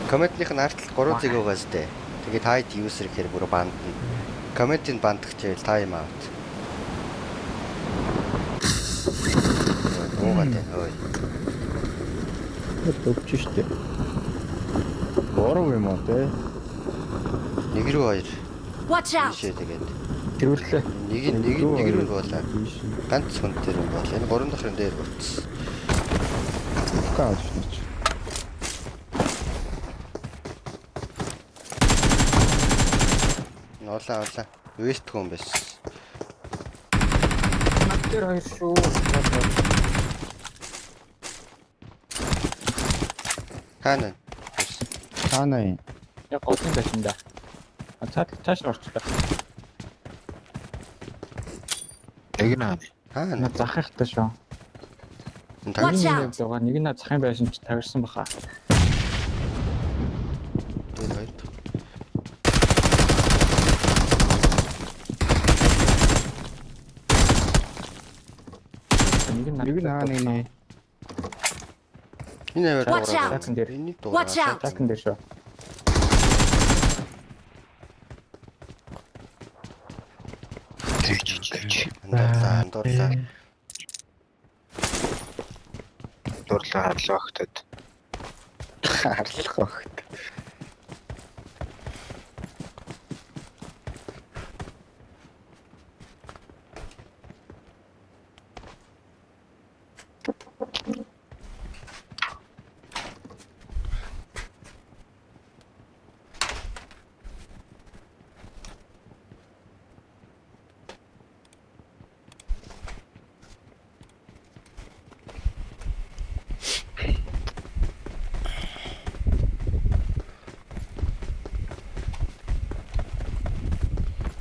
Комментных нь артл 3 зэг байгаа зү. Тэгээд хайд юусэр гэхээр бүр банд нь. Комментийн бандах чийл тайм аут. Уугатай. Ой. Төвч штэ. Бороо юм аа те. 1 рүү 2. Watch out. Тийшээ тэгээд. Тэрвэрлээ. Нэг рүү болоо. Ганц хүн дээр юм бол энэ 3 дахь дээр болчихсон. Кааш нэг. Олаа. Вест хүн байсан. Тэр хоёр шүү. Хаана? Хаана юм? Яг голын байшинда. Цааш орчлоо. Эгнаа. Хаана? Наа захихтай шүү. Watch out. Нэг нь захын байшин ч тавирсан баха. Тэр хоёр. Нэг нь Нэг нэ. Энэ аваад Watch out. Цаасан дээр. Энийг Watch out. Цаасан дээр шүү. Андуурлаа. Дурлаа харлаа багтад. Харлах багт.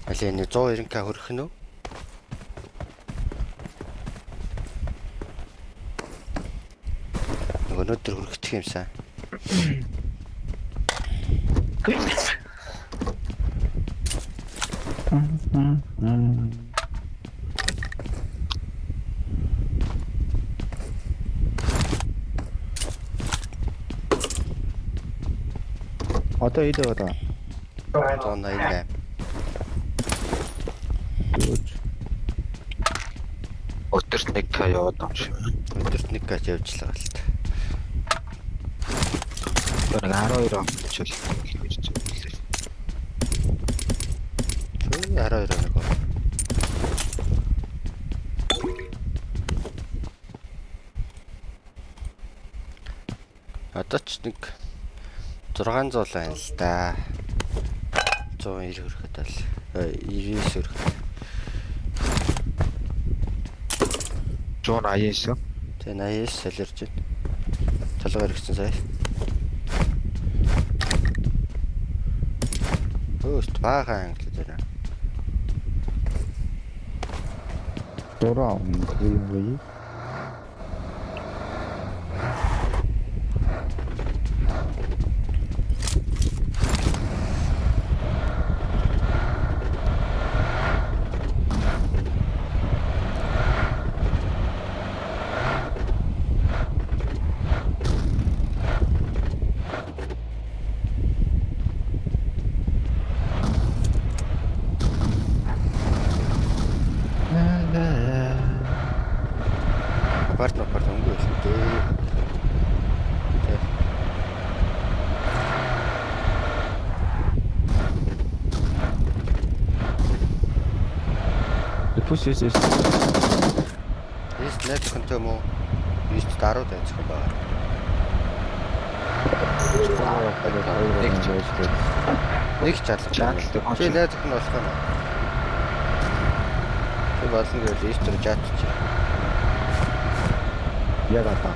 Алээ нэг 190к хөрөх нь үү? Өнөөдөр хөрөгдөх юмсан. Одоо идэ одоо. 188. Өдөрт нэг та яваад юм шиг. Өдөрт нэг кач явжлаа л та. Тэр 12 он ч л хэлж байна. 12 оног. Одоо ч нэг 600 байна л да. 190 хүрэхэд бол 99 хүрэхэд. 189. Тэгээ 89 солирч байна. Толгой хэрэгсэн сая. Өөст баахан англи дээр. Дураа юм. Апарт өнгөө хэлтэй. Push yes. Есть net контому. Есть даруу дайцхан байна. Нэг чалгаж. Чи найзах нь болох юм. Чи болно гэвэл истер жаач. Яг одоо.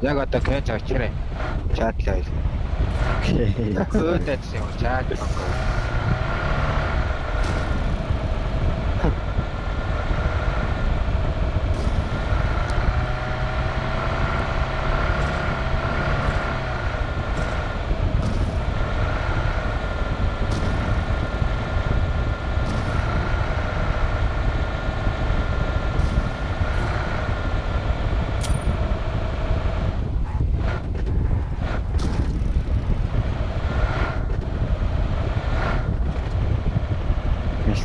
Яг одоо кэч очрээ. Чатлаа. Хөөдөд юм чат.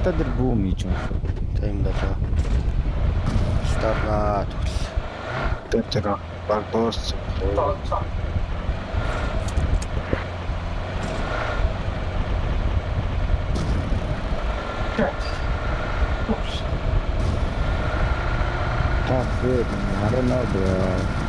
Алтаа дээр бүүм хийж байгаа шүү. Тийм болоо. Старнаа төгөл. Тэр баг дууссан. Top good. I don't know, bro.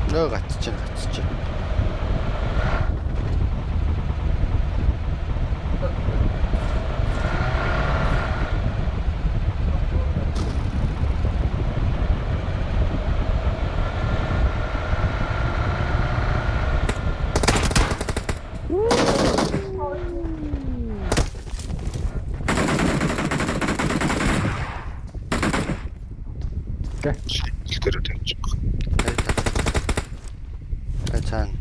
Нөө гацчих. Тэр тавьчих. Цаана.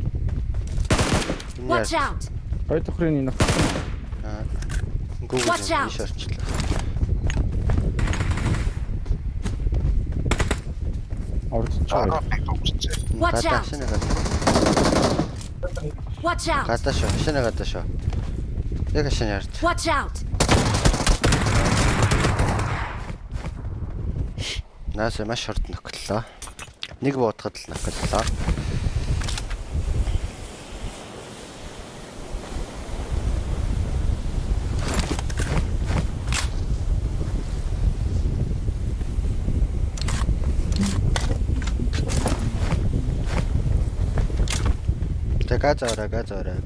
Watch out! Ой тохрын энэ Google Watch out. биш орчлоо. орж чаа. Watch Гадаа out. шинэ гадаа. Watch out! Гадаа шүү. Шинэ гадаа шүү. Яг шинэ ярд. Watch out! Наасаа маш хурд нөхлөө. Нэг буудахад л нөхлөө.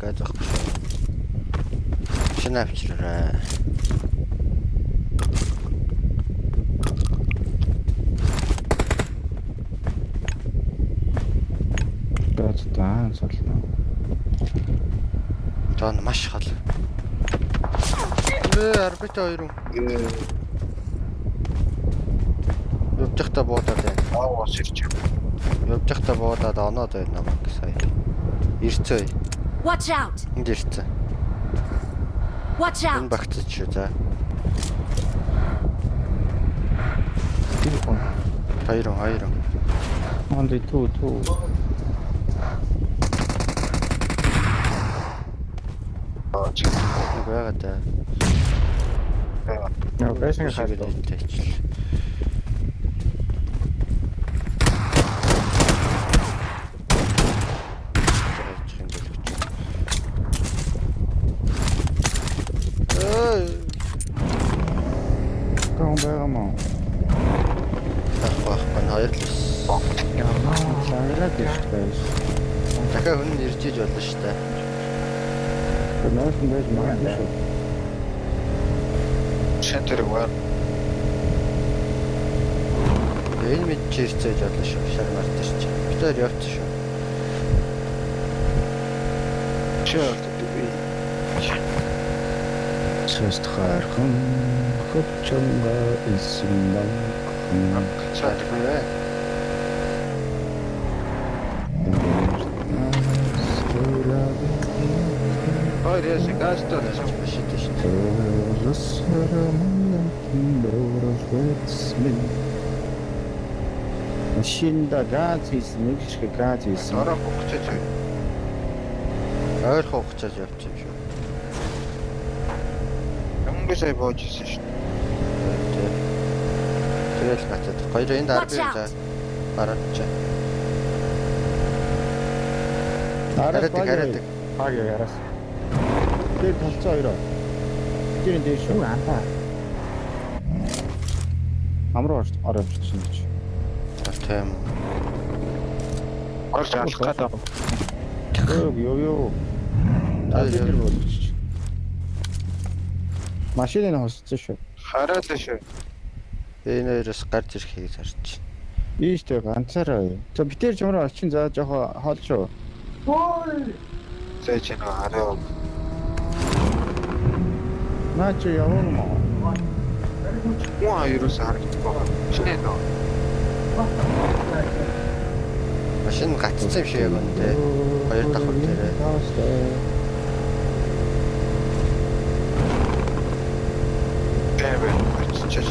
Газ авах. Шинэ авчраа. Гацтаа солно. Тон маш хол. Арбит хоёр. Явжихта буудаад байна. Аавас ирчих. Явжихта буудаад оноод байна намайг сая. Ирцээ. Watch out! Энд ирцээ. Watch Энэ out! багтаж шүү за. Телефон. Хоёр. Онди туу. Нэг байгаа да. Яа, бэшин хаад. Тэйчл. Гон бэрэмэ. Ах хоёр л ус. Яа, цаараад ирчихвээ. Дахиад хүн ирж иж болно шүү дээ. Нөөс нь байж магадгүй шүү. Шантер вар. Энэ мэд чирцээж болно шүү. Шармартаж чи. Битээр явц шүү. Чёрт. Чест хархан хөчмө исмэн. Цаадгүй. Хоёр ясэг гастаа. Биш шүү. Машинда газ хийсэн, нэг шиг газ хийсэн. Ороо бохчооч. Ойр хугацааж явчих юм шүү. Ямар сая боожсэн шүү. Тэгэл гацаад. Хоёр энд 10 Watch за. out. Гараач. Араад Хаг яраас. тэр толцоо хоёроо. Тэр энэ шүү. Антаа. Амруу ороод ирсэн гэж. Тийм. Орж алах гэдэг. Ёо. Тэр болж. Машиныг хосцсон шүү. Хараад л шүү. Энэ хоёроос гарч ирэхийг зарч. Ийштэй ганцаараа. За би тэр жимрээ очин за жоохон хоол шүү. Зэ чи нэг хараа. Наа чи яваа юм аа. Муу юус харагдахгүй. Шинэ нөө. Машин гацсан юм шиг яг үнэ. Хоёр давхар дээрээ. Арчиж.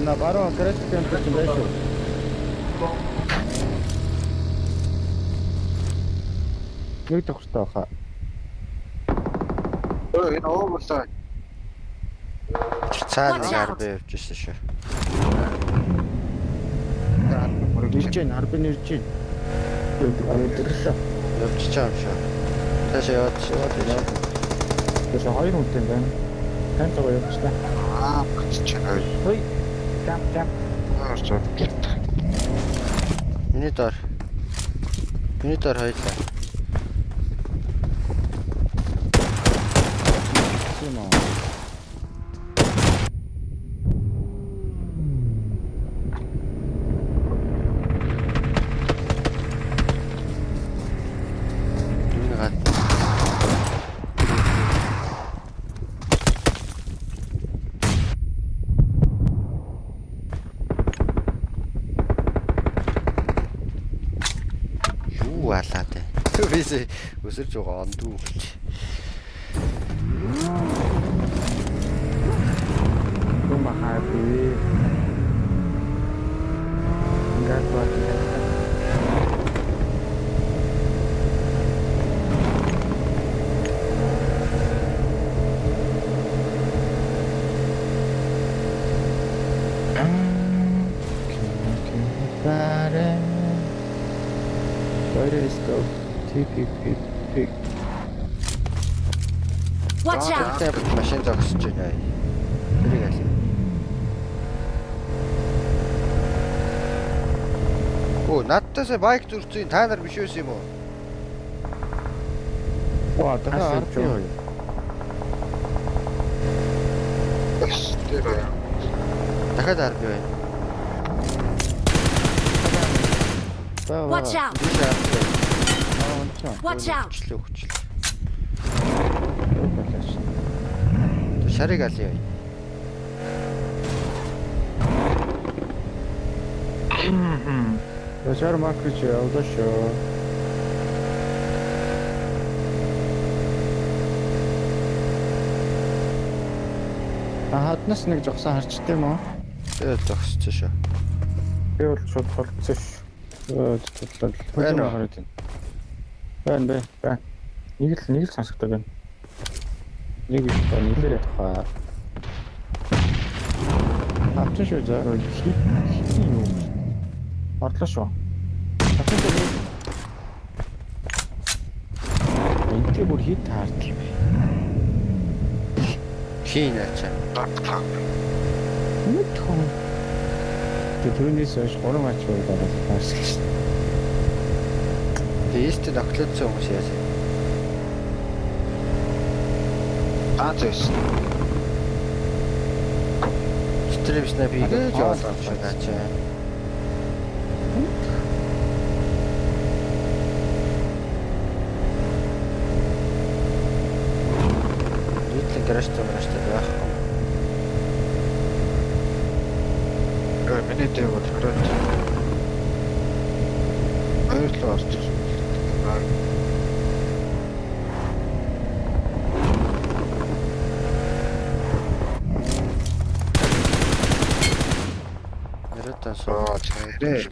На баруун грэш кемп чинь байж шүү. Нэг тохтой баха. Энэ оомлаа. Цаана Watch яар out. би явж ирсэн шүү. Ирж гин харбин ирж гин. Өдөрлөө. Явж чаам шүү. Таашаа яваад шүү. Тэс хоёр үнэтэй байна. Тань цаа явуулчихлаа. Аа, чичээ. Хөөе. Жамп. Арч. Миний дор. Миний дор хоёлаа. Тийм аа. Миний гад. Юу алаа те. Вис өсөрж байгаа ондуу болж. Тума хааби. Ингээд бат. Let's go. TPP. Watch out! Тэ машин зогсож байна. Тэрийг аль. Оо, надтаас байк зүрцэн та нар биш байсан юм уу? Оо, дахиад ард юу? Тэр Дахиад ард юу вэ? Watch out! Биш ард. Watch out! Хүчлээ. Шарыг аль яа. Бачаар макрич явуулаа шүү. Хаднаас нэг зогсон харчтай юм уу? Тэгээд зогсчихсон шүү. Би бол шууд болцсон ш. Байна уу? хараад байна. Байна. Нэг л сонсогддог байна. Нэг их ба нэлээд тухай. Авч шүү заа. Хин юу? Орлоо шүү. Энд бүр хит таард юм. Хийн ачаа. Нэг том. Тэрнээс хойш 3 мач болоод таарсан шүү. Тэст доклоцсон хүмүүс яасан. Аач. Стримс на бигээ явуулсан шүү ачаа. Гаражтай байх. Миний дэв бол хараад. Баярлалаа орч. Ярата соо. Тэрэ.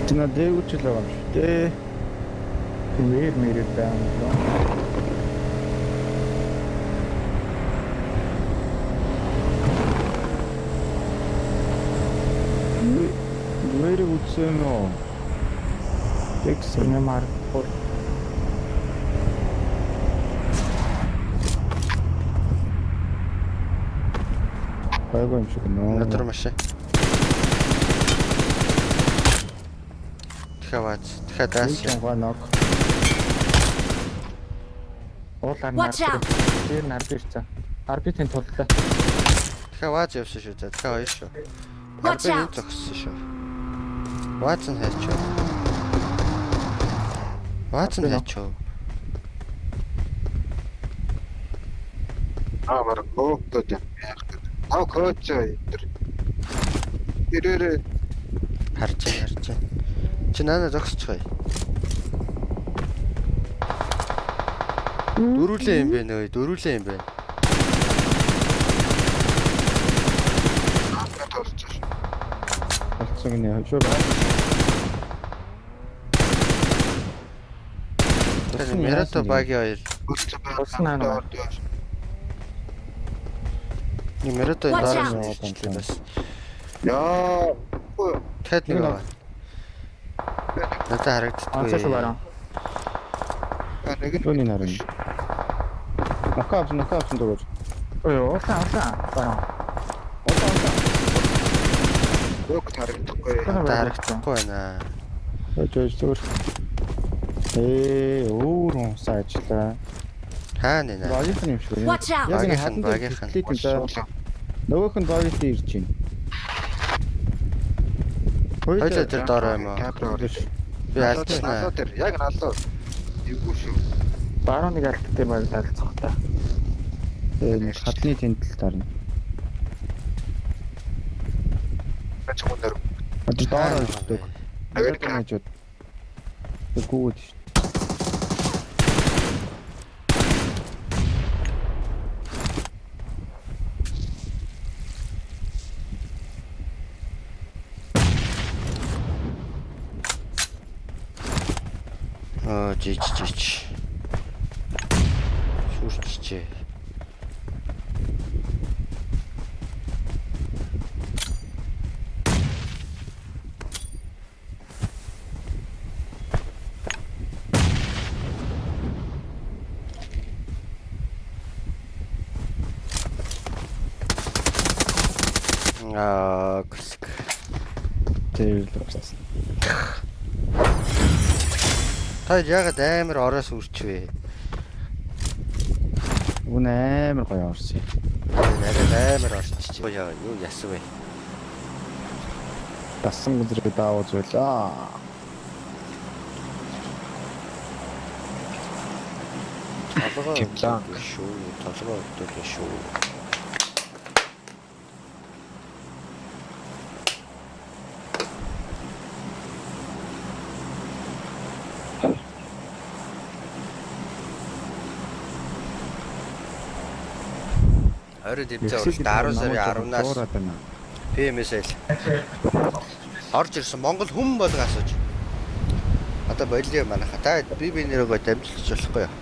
Тина дээгүүч л байгаа юм шүү дээ. Мэр байна. Мэрийг үтсэн үү? Тэгсэн юм аа. Байгуу юм шиг нөө. Надад машин. Дахиад даас. Нок. Уулаар Watch out! Тэр нар бирцээ. Арбитын туллаа. Дахиад вааз явсан шүү дээ. Дахиад хоёр шүү. Watch out! Зогссон шүү. Вааз нь хайчаа. Ваацсан яачаа. Амар хөөхдөд юм. Аа коуч энэ. Ирээрээ Харж. Чи наана зогсож байгаа. Дөрүлээ юм бэ нөө, дөрүлээ юм бэ. тосч. Болцсон гинэ. Шууд Тэр Мерато багийн хоёр. Мерато энэ Watch дараа out. нь бас. Яа. Тэд нэг байна. Надад Аа цааш харагддаггүй. бараа. Нэг нь Юуны наран. Накаапсан дөрөв. Ой уурлаа бараа. хөөх тарагдахгүй. Надад харагдахгүй байна. Өөж зүгээр. Өөр сайжлаа. Хаа нэ. Багийнхан юм шиг байна. Watch out. Багийнхан. Нөгөөх нь багийнхан ирж байна. Хоёул тэр дорой юм аа. Би алдчихнаа. Тэр яг налуу. Эвгүй шүү. Бараа нэг алттай баг харилцах та. Нэг хадны тэнтэл тарна. Чамдэр. Одоо доор ирдэг. Америк Америкчууд. Тэгвэл шүү. Жич. Шүрччээ. Гэсэг. Тэр л болсон. Та ягаад амар ороос үрчвэ? Үн амар гоё орсон. Яг амар орчих. Яа, юу ясвэ? Дасан үзрэг даавуу зүйлаа. Толгой Кимлан. шүү. Толгой өдөрөө шүү. Орой дэмжээ 10 сарын 10-наас PMS-эл орж ирсэн Монгол хүм болго асууж. Одоо болио манайха. Та би нэрөөгөө дамжуулж болохгүй юу?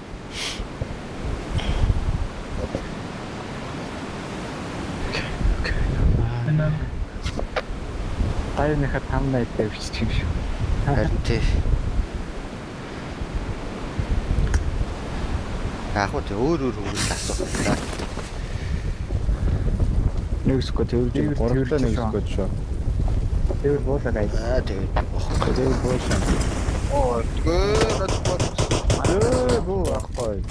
Тайныхаа тамнаа тавьчих юм шүү. Харин тий. Яг уу өөр хүмүүс асуух та. Нэгсгүй тэрж гурлаа нэгсгүй шүү. Тэр буулаа гай. Тэгээд Тэр буусан. Оо, тэгээд Буу ахгүй.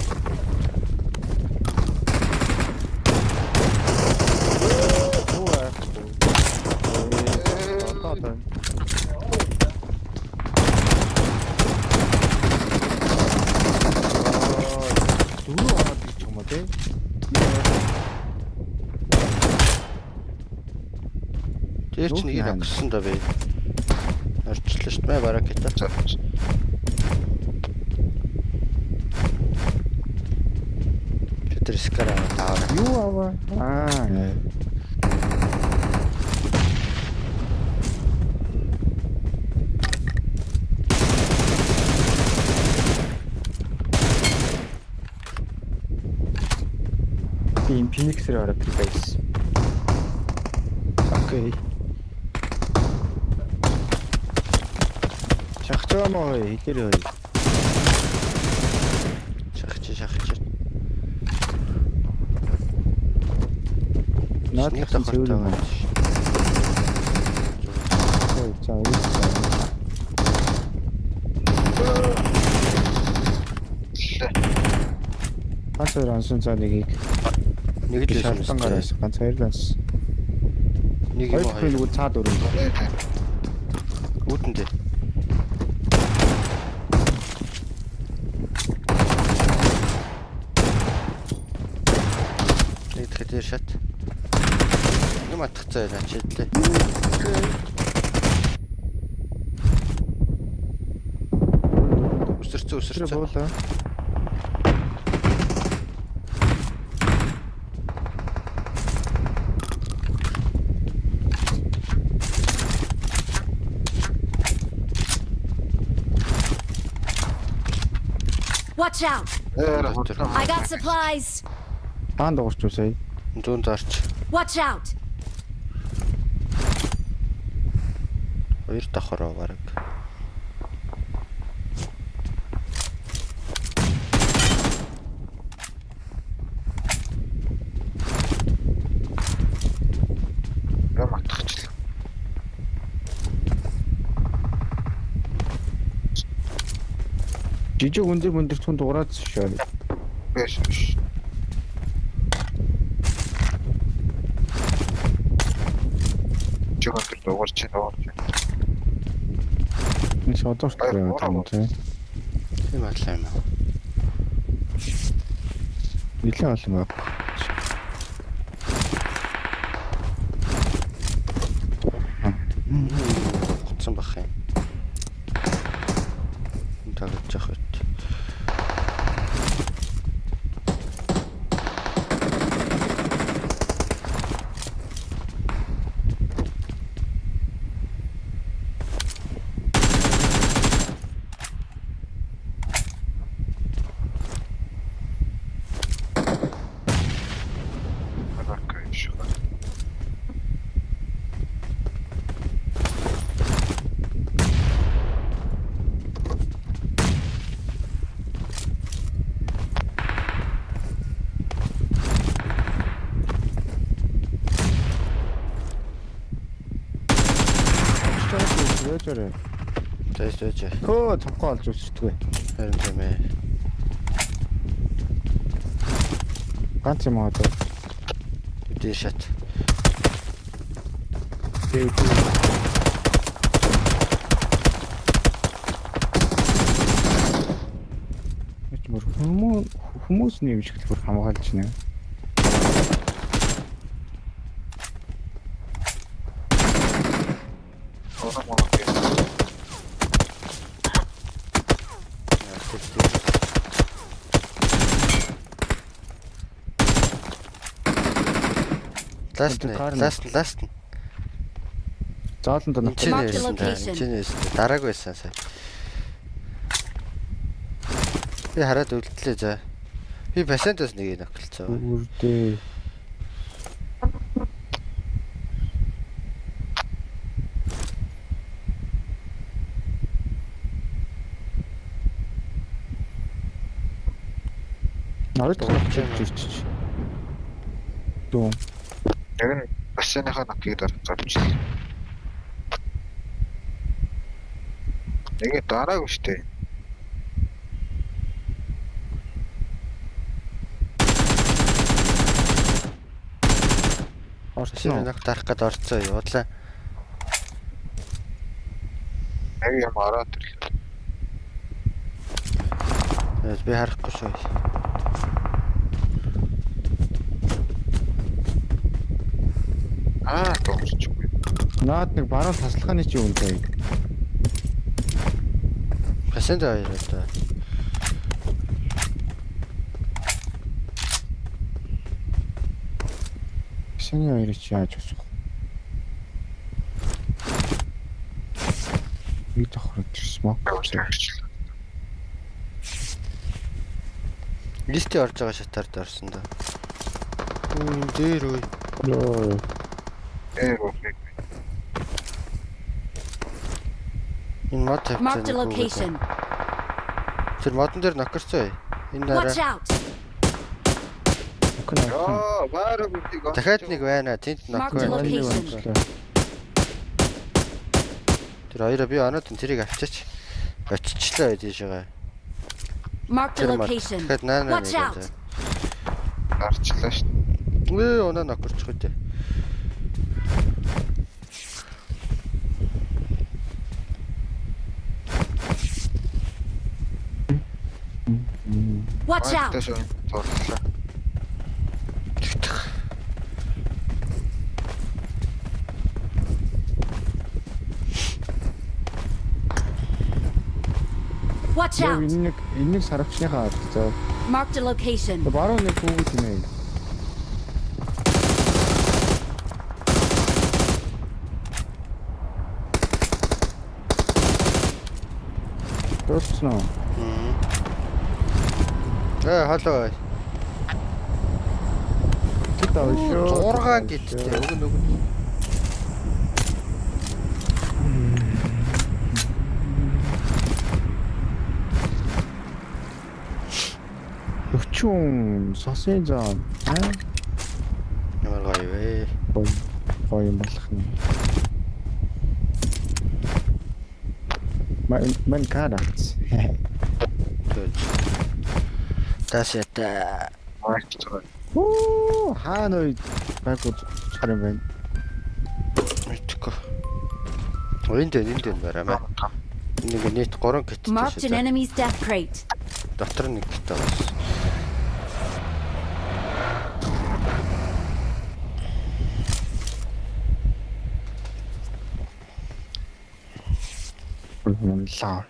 тэр чинь нэг огсон да бэ. Орчлоо шүү дээ бараг гэдэг. Тэр скара таа. Юу аваа? Тийм Phoenix-ээр ороод тэр байсан. Окей. Шахчаамаа хэлэрээ. Шахчих. Наадхан цэвэр юм. Ой, цаа. Ганцаар ансан цаа нэгийг Нэг л шалтгаан гараас ганц хоёрлаас. нэг юм Хоёр нэг цаад өрөө. Үүтэндээ. Дээр шат. Юм атгацаа яа чидлээ. Тэр Өсөрцөө. буулаа. Watch out! I got supplies! Хаан дуурч үсэй. Зүүн зарч. Watch out! Хоёр давхараа бараг. Юм атгачлаа. Жижиг өндөр түн дуурайд шээ. Биш. Чигээр дуурч байна. Энэ шодорч байгаа тийм. Тийм атлаа юм. Нилээ олон баг. Гоцсон бах юм. Тагж яах вэ? Зөөжөрөө. Тэжээж. Хөө цавхаа олж өсөртгөө. Харин тийм ээ. Ганц юм аа даа. Дээр шат. Эч мөр хүмүүс нэмж хэлбэр хамгаалж байна. Ласт. Зааланд нь Mark the location. Чинээс дарааг байсан сая. Би хараад үлдлээ за. Би пациентаас нэг нөхөлцөө. үрдээ. Нарт чичч. Дөө. Яг нь бассейныхаа нокийг гарч. Нэг дараагүй штэ. Орсон нэг дарах гээд орцоо явуулаа. Яг юм ороод ирлээ. Би харахгүй шүү. Дуурчгүй. Наад нэг баруун таслаханы чи үнтэй. Пациент хоёр одоо. Шинэ хоёр чи яаж усах? Би тохрож ирсэн мөн. Листэ орж байгаа шатаард орсон да. Дээр үе. Йоо. Окей. Энэ мод тавьсан. Mark the location. Тэр модон дээр нокорцоо. Энэ Watch дараа. out! Яа, баараг үтиг. Дахиад нэг байна. Тэнд нок Mark the байна. location. Тэр хоёроо би оноод тэрийг авчаач. Очичлаа тийшээ. Mark the location. Дахиад наана. Watch out! Гарчлаа шүү. Оноо нокорчих үү. Watch out! Туурлаа. Watch Яг out! энэнийг сарвчныхаа зөө. Marked a location. Баруун нэг хүүг тийм ээ. Точно. Халоо. Тэт аваа шүү. 6 гэдтэй. Өгнө. Өчүүн сосын зам. Ямар гоё вэ? Гоё юм болох нь. Мэн карац. Тасята. Оо хаана байгууд цаар юм байна. Мэдгүй. Энд барамаа. Нэг нийт 3 киттэй Marked an шүү. enemy's death crate. Дотор нэг кит байгаа. Лаа.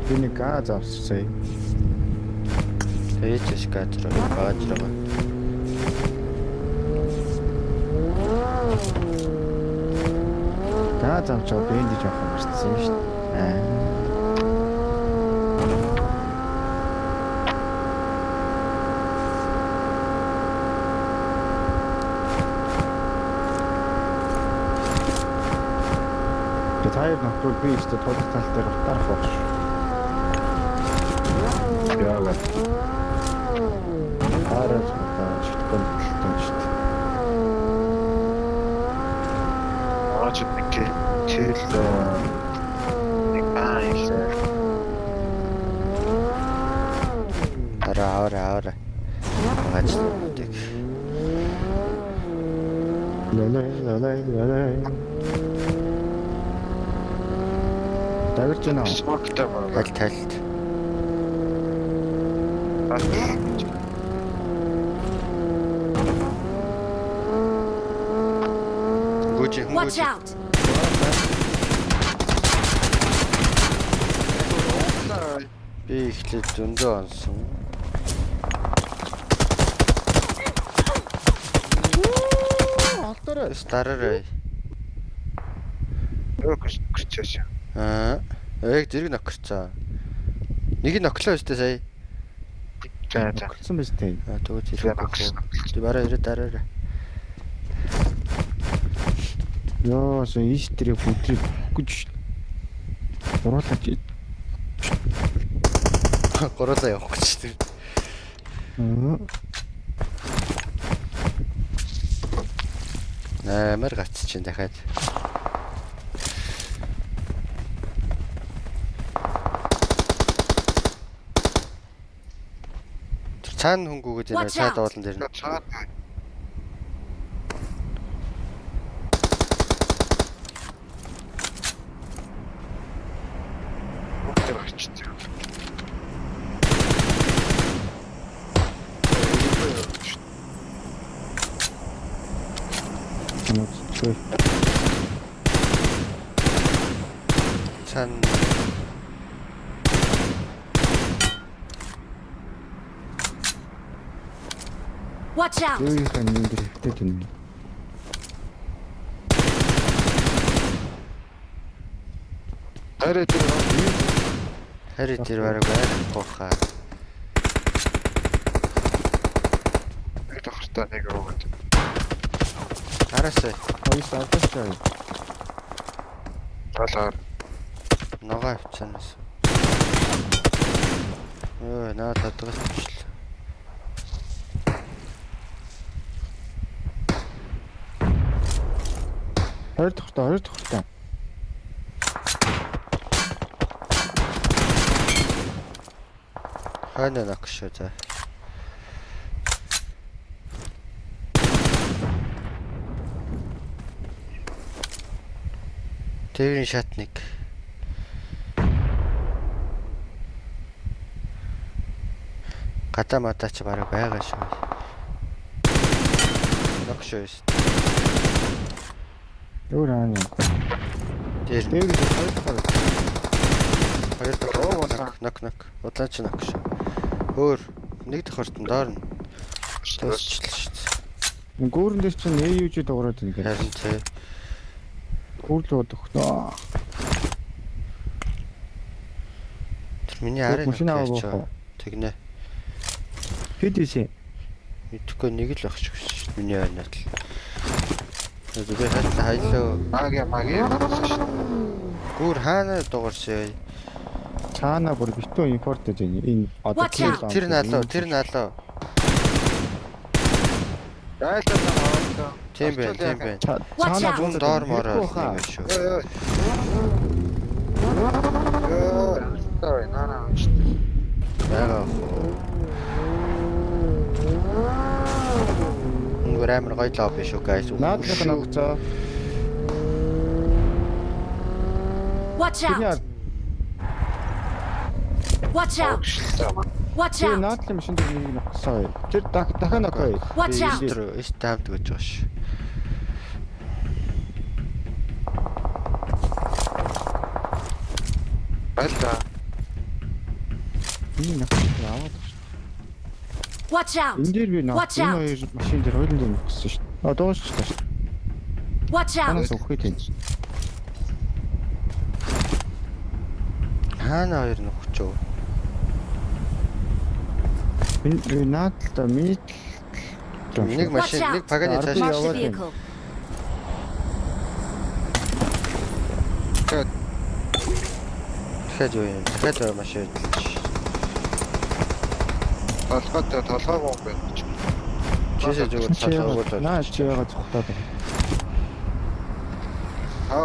Тэний газ авсаа. Ээжээс газар байгаа. Газ авчаа бэнд жоох юм шүү дээ. Таяр нөхөр би ихтэй тулах тал дээр гарах байх шүү. Яагаад? Арай шитгэн болтон шүү дээ. Аач нэг чийл нэг байл. Ара. Гацдаг. Лалай. Тавирч байна. Смоктай байгаа. Талт. Watch out! Би ихлээр зөндөө онсон. Алтараа. Стараарай. Гэрчээш. Яг зэрэг нокцоо. Нэг нь ноклоо өстэй сая. За. Болсон биз дээ. Тэгвэл зэрэг. Ти бараа ирээ дараарай. Яа, so истрийг бүтрийг гэж уруулаач. Гороолаа явах гэж тийм. Амар гац чинь дахиад. Цаана хөнгүүгээд энэ цаад уулан дээр нь. Цаана Watch out! Юу юм энэ хэрэгтэй юм. Харин тэр бараг байхгүй. нэг тохтой нэг өгөөд. Араасаа Хоёс авчихсан. Талаар ногоо авцаанаас. Наа татгалч. Хоёр дахь. Хайна нагшаа за. Тэрийн шатник. Гадаа мадаа ч бараг байгаа шүү. Ногшоо. Өөр хаана. Тэр Тэр хоёр дахь нок. Удаанч ногшоо. Өөр нэг дахь хортон доор нь. Тусчлаа шүү дээ. гүүрэн дээр чинь AUG дуурайд байна гэдэг. Харин тий. Гүүрлүүд өгнө. Тэр миний арай машин аваа. тэгнэ. PDC. Мэдхгүй нэг л багч шүү дээ. Миний ойноо л. Би хайлаа. Магийн Гүүр хаана дууршээ. Цаана бүр битүү импорт гэж энэ одоо Watch out. Тэр наалаа. Гайлтаа. Тийм байна. Watch Цаана out. Зүүн доор мороо юм шүү. Sorry, наа. Ягаа. Граммар гоё лоб шүү guys. Наадлах нь огцоо. Watch Тэний out. Watch out. Watch тэр out. наадлын машин дээр нэг ногсоо. Тэр дахин ногоо. Watch out. Тэр стамд гэж байгаа шүү. Байлаа. Энэ ногсоо аваад. Watch out. Энэ дээр би Watch энэ out. хоёр машин дээр хоёулын дээр ногссон шүү. Дуусчихлаа шүү. Watch out. Танаас өгөх тийм. Хаана хоёр нөхч үү? Энэ наадлаа миний Нэг машин, Watch out. нэг паганы цааш. Mark the яваад байна. vehicle. Дахиад юу юм? Дахиад машин. Толгойгоо юм байна. Чисээ зүгээр цаашаа наа чи яга зогтоод байна.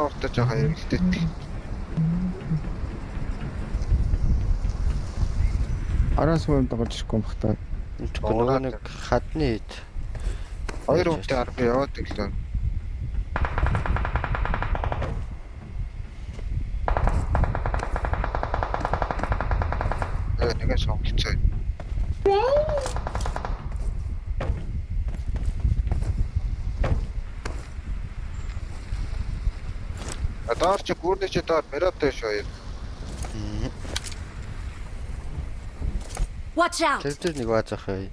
Уртаж байгаа хэрэгтэй. Араас хүн дагаж ирэхгүй юм бахтаа. Тэгэхгүй нөгөө нэг хадны хэд. Хоёр хүнтэй арга яваад ирлээ. Нэгэн сонголцоо. Адаар чи гүрдэ чи даар меротой шүү. Watch out. Тэр нэг баазах бай.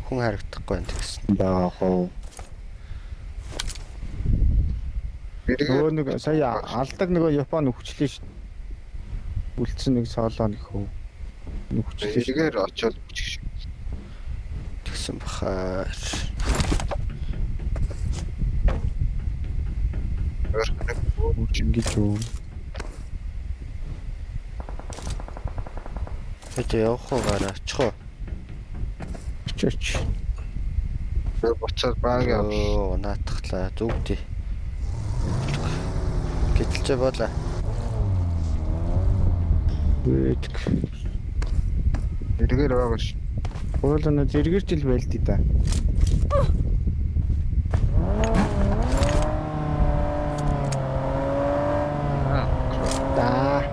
Хүн харагдахгүй байна гэсэн. Бага хоо. Нөгөө нэг сая алдаг нөгөө Япон хүчлээ шүү. Үлдсэн нэг соолоо нэг хөө. Хүчлээ. Тэгээр очоод үчих шиг. Тэгсэн бахаар. Ингэж юу. Хэвээ явах уу гараа очих уу? Чөч. Би буцаад баг явж. Оо, наатахлаа. Зүгдээ. Гэтэл бола. Үедэг. Тэгээр байгаа ш. Уулна зэрэгэрчл байлдээ да. Да.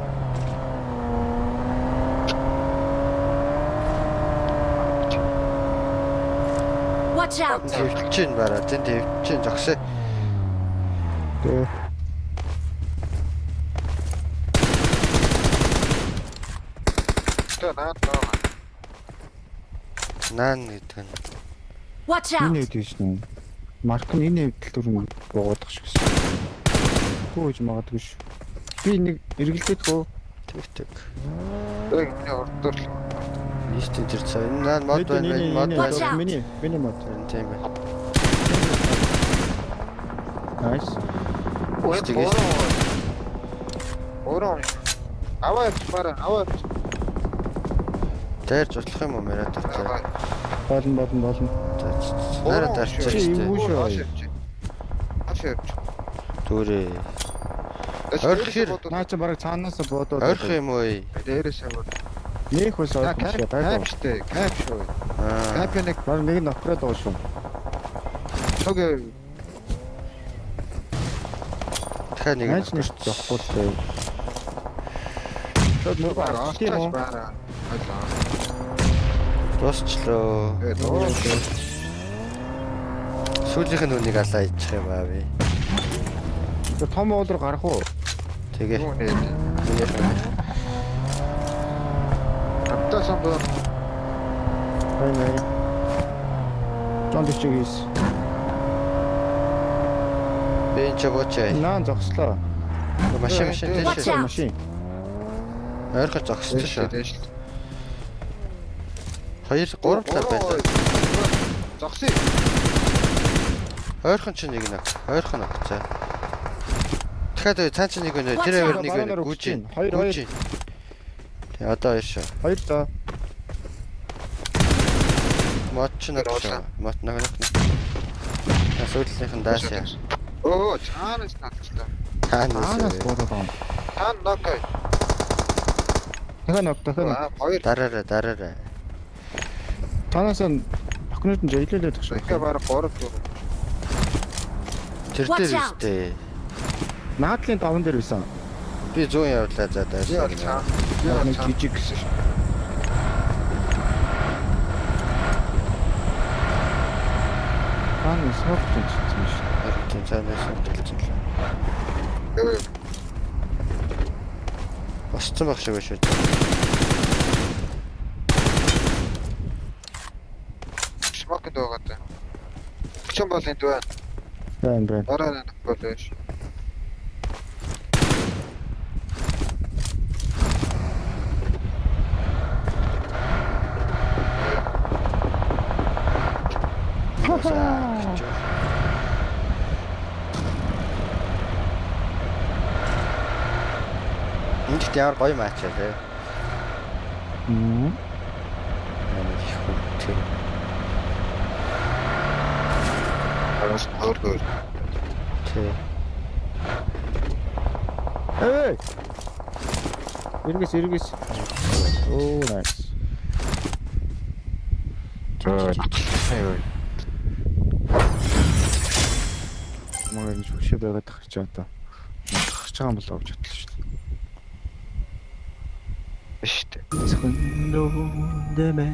Watch out. Тэвч чинь бараа. Тэн тэвч чинь зогсоо. Тэ. Наан гэдэг нь. Watch out. Энэ хэд шнэ. Марк нь энэ хэвдэл дүрэн буугаадах шиг гэсэн. Хөөж магадгүй ш. Би нэг эргэлдээд хөө. Тэг. Тэг энэ ордор. Листийн тэр цаа. Энэ наан мод байна. Мод Watch байна. out. Миний мод. Тийм байна. Найс. Ороо. Аваа аваа. Тэр жутлах юм уу мэрэ тавцаа. Болно. Нараа дарчих Чи шүү юу дээ. шүү. Ашиг. Төрөө. Орхир. Наа чи бараг цаанаас буудаад. Орх юм уу? Дээрээс аваад. Нэх бас орох юм шиг гайгүй. Капштэй. Кап шүү. Аа. Кап нэг Бараг нэг нь операт байгаа шүү. тог Дахиад нэг Яаж нэг явахгүй л дээ. Шууд мөр Бара, тийм үү? бара. Айлаа. Дуусчлоо. Сүүлийнх нь үнийг алаа идчих юм аа би. Тэр том уулар гарах уу? Тэгээ. Автасан боо. Бай. Жонд чигээс. Би энэ ч бочээ. Наан зогслоо. Машин Watch тийш. out. Машин. Ойрхон зогссон шүү. Дээш. 2 3 тал байлаа. Зогсъё. Ойрхон ч нэг нэг. Ойрхон авцаа. Тэгэхээр цаан чи нэг өнөө тэр авир нэг өнөө гүйж. Хоёр. Тэгээ одоо 2 шүү. Хоёр доо. Мод ч нэг шүү. Мод нэг. Сүүлийнх нь даашаа. Оо, цаанаас татчихлаа. Аанаас боодоо. Цаан нокой. Дахин. Хоёр. Дараарай. Танаас охинууд нь жийлүүлээд тагш. Ингээ бараг 3 дуу. Тэр Watch дээр out. үстэй. Наадлын 5 дээр байсан. Би 100 явуулаа за Яа даашаа. цаан. Яг нэг жижиг гэсэн шүү. Хаана согтсон ч юм шүү. Тэр цаанаас төлчихлээ. Өө, Босцсон байх шиг байна шүү. смок дуугаад. Чон бол энэ дуу. Байна. Ороо болоош. Энд ч ямар гоё матч аа тий. Амар их хүнтэй. Араас өөр. Тий. Эй! Эргэс. Оо, nice. Ой. Мөн шүшээ байгаад тахчих жаа та. Тахчих байгаа юм болоо гэж бодлоо шүү дээ. Штэ. Зөвхөн дэмэ